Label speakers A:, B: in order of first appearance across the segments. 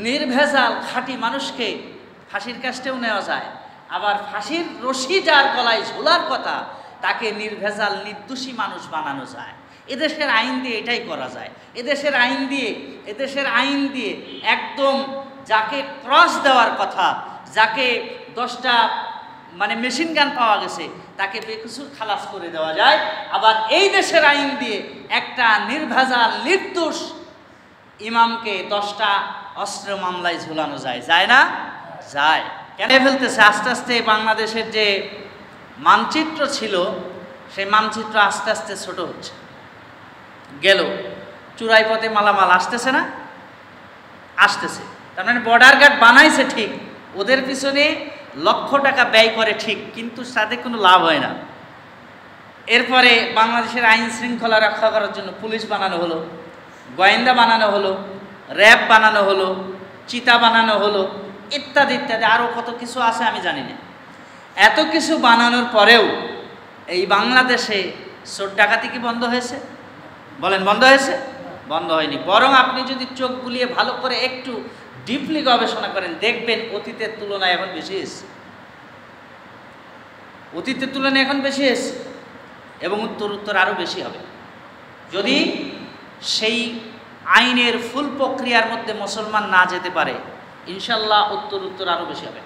A: নির্ভেজাল খাঁটি মানুষকে ফাঁসির কাস্টেও নেওয়া যায়, আবার ফাঁসির রশি যার গলায় ঝোলার কথা তাকে নির্ভেজাল নির্দোষী মানুষ বানানো যায়। এদেশের আইন দিয়ে এটাই করা যায়। এদেশের আইন দিয়ে একদম যাকে ক্রস দেওয়ার কথা, যাকে 10টা মেশিন গান পাওয়া গেছে, তাকে বেকসুর খালাস করে দেওয়া যায়। আবার এই দেশের আইন দিয়ে একটা নির্ভেজাল নির্দোষ ইমামকে 10টা অস্ত্র মামলায় ঝুলানো যায়। যায় না? যায়। কেন ফেলতেছে? আস্তে আস্তে বাংলাদেশের যে মানচিত্র ছিল সেই মানচিত্র আস্তে আস্তে ছোট হচ্ছে। গেল চূড়াই পথে মালামাল আসতেছে না? আসতেছে। তার মানে বর্ডার গার্ড বানাইছে ঠিক, ওদের পিছনে লক্ষ টাকা ব্যয় করে ঠিক, কিন্তু তাতে কোনো লাভ হয় না। এরপরে বাংলাদেশের আইন শৃঙ্খলা রক্ষা করার জন্য পুলিশ বানানো হলো, গোয়েন্দা বানানো হলো, র্যাব বানানো হলো, চিতা বানানো হলো, ইত্যাদি ইত্যাদি, আরও কত কিছু আছে আমি জানি না। এত কিছু বানানোর পরেও এই বাংলাদেশে চোর ডাকাতি কি বন্ধ হয়েছে? বলেন, বন্ধ হয়েছে? বন্ধ হয়নি। বরং আপনি যদি চোখ বুলিয়ে ভালো করে একটু ডিপলি গবেষণা করেন, দেখবেন অতীতের তুলনায় এখন বেশি এসছে। অতীতের তুলনায় এখন বেশি এসছে এবং উত্তর আরও বেশি হবে। যদি সেই আইনের ফুল প্রক্রিয়ার মধ্যে মুসলমান না যেতে পারে, ইনশাল্লাহ উত্তর আরও বেশি হবে।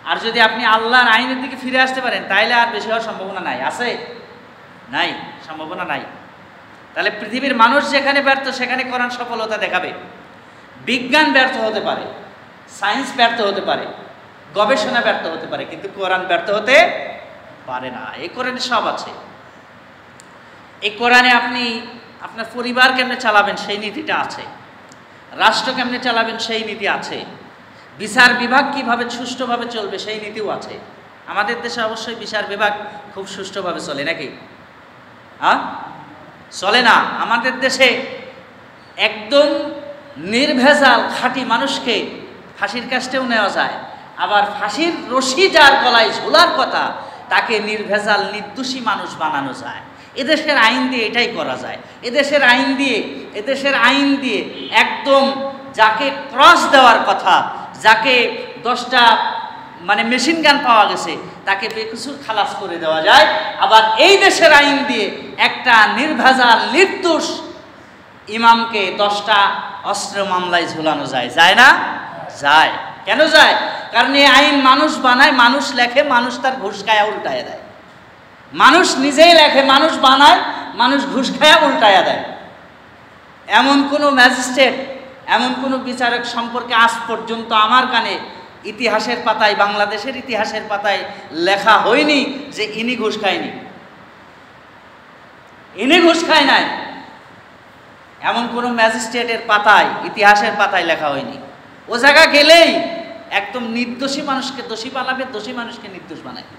A: আর যদি আপনি আল্লাহর আইনের দিকে ফিরে আসতে পারেন, তাইলে আর বেশি হওয়ার সম্ভাবনা নাই। আছে? নাই, সম্ভাবনা নাই। তাহলে পৃথিবীর মানুষ যেখানে ব্যর্থ সেখানে কোরআন সফলতা দেখাবে। বিজ্ঞান ব্যর্থ হতে পারে, সায়েন্স ব্যর্থ হতে পারে, গবেষণা ব্যর্থ হতে পারে, কিন্তু কোরআন ব্যর্থ হতে পারে না। এই কোরআনে সব আছে। এই কোরআনে আপনি আপনার পরিবার কেমনে চালাবেন সেই নীতিটা আছে, রাষ্ট্র কেমনে চালাবেন সেই নীতি আছে, বিচার বিভাগ কিভাবে সুষ্ঠুভাবে চলবে সেই নীতিও আছে। আমাদের দেশে অবশ্যই বিচার বিভাগ খুব সুষ্ঠুভাবে চলে নাকি? চলে না। আমাদের দেশে একদম নির্ভেজাল খাঁটি মানুষকে ফাঁসির কাস্টেও নেওয়া যায়, আবার ফাঁসির রশি যার গলায় ঝোলার কথা তাকে নির্ভেজাল নির্দোষী মানুষ বানানো যায়। এদেশের আইন দিয়ে এটাই করা যায়। এদেশের আইন দিয়ে একদম যাকে ক্রস দেওয়ার কথা, যাকে 10টা মেশিন গান পাওয়া গেছে, তাকে বেকসুর খালাস করে দেওয়া যায়। আবার এই দেশের আইন দিয়ে একটা নির্ভেজাল নির্দোষ ইমামকে 10টা অস্ত্র মামলায় ঝুলানো যায়। যায় না? যায়। কেন যায়? কারণ এই আইন মানুষ বানায়, মানুষ লেখে, মানুষ তার ঘুষ খায়া উল্টায় দেয়। মানুষ নিজেই লেখে, মানুষ বানায়, মানুষ ঘুষ খায়া উল্টায়া দেয়। এমন কোনো ম্যাজিস্ট্রেট, এমন কোনো বিচারক সম্পর্কে আজ পর্যন্ত আমার কানে ইতিহাসের পাতায়, বাংলাদেশের ইতিহাসের পাতায় লেখা হয়নি যে ইনি ঘুষ খায়নি, ইনি ঘুষ খায় নাই। এমন কোনো ম্যাজিস্ট্রেটের পাতায়, ইতিহাসের পাতায় লেখা হয়নি। ও জায়গা গেলেই একদম নির্দোষী মানুষকে দোষী বানাবে, দোষী মানুষকে নির্দোষ বানায়।